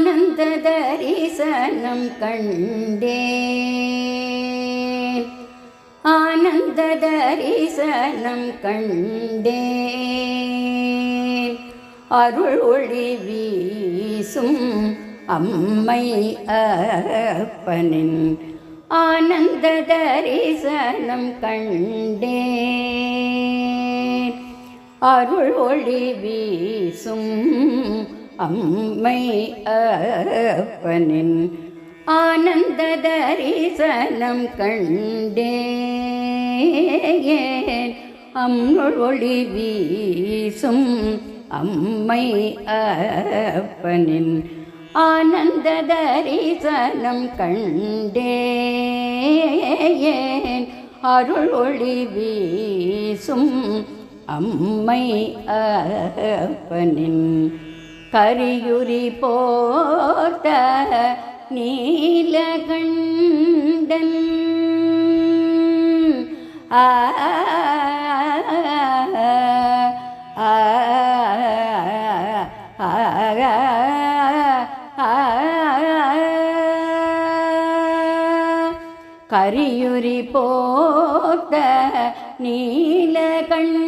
ஆனந்த தரிசனம் கண்டேன், ஆனந்த தரிசனம் கண்டேன். அருள் ஒளி வீசும் அம்மை அப்பனின் ஆனந்த தரிசனம் கண்டேன். அருள் ஒளி வீசும் அம்மை அப்பனின் ஆனந்த தரிசனம் கண்டேன். அருள் ஒளி வீசும் அம்மை அப்பனின் ஆனந்த தரிசனம் கண்டேன். அருள் ஒளி வீசும் அம்மை அப்பனின் கரியுரி போர்த்த நீலகண்டன் கரியுரி போர்த்த நீலகண்டன்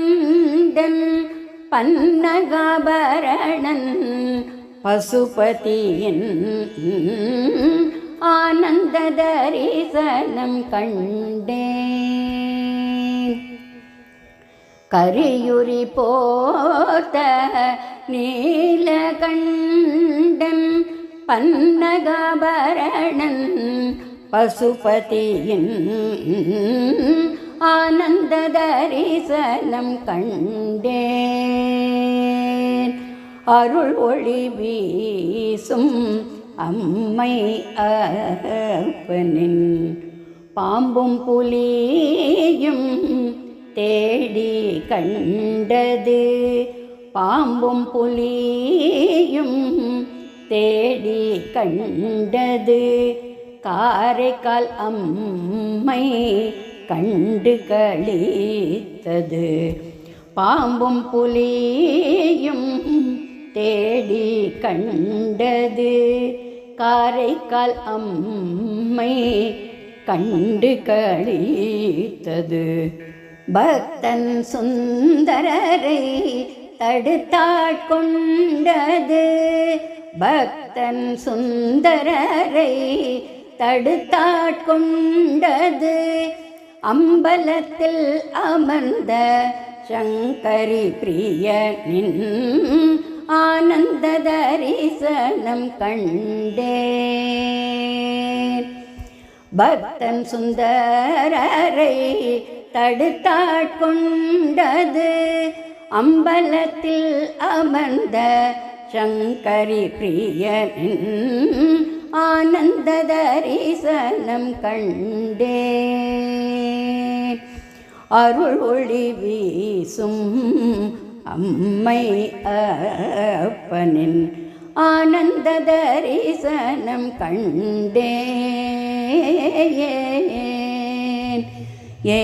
பன்னகாபரணன் பசுபதியின் ஆனந்த தரிசனம் கண்டேன். கரியுரி போர்த்த நீலகண்டன் பன்னகாபரணன் பசுபதியின் ஆனந்த தரிசனம் கண்டேன். அருள் ஒளி வீசும் அம்மை அப்பனின் பாம்பும் புலியும் தேடி கண்டது, பாம்பும் புலியும் தேடி கண்டது. காரைக்கால் அம்மை கண்டு களித்தது, பாம்பும் புலியும் தேடி கண்டது. காரைக்கால் அம்மை கண்டு களித்தது. பக்தன் சுந்தரரை தடுத்தாட்கொண்டது, பக்தன் சுந்தரரை தடுத்தாட்கொண்டது. அம்பலத்தில் அமர்ந்த சங்கரி பிரியனின் ஆனந்த தரிசனம் கண்டேன். பக்தன் சுந்தரரை தடுத்தாட்கொண்டது, அம்பலத்தில் அமர்ந்த சங்கரி பிரியனின் ஆனந்த தரிசனம் கண்டேன். அருள் ஒளி வீசும் அம்மை அப்பனின் ஆனந்த தரிசனம் கண்டேன். ஏ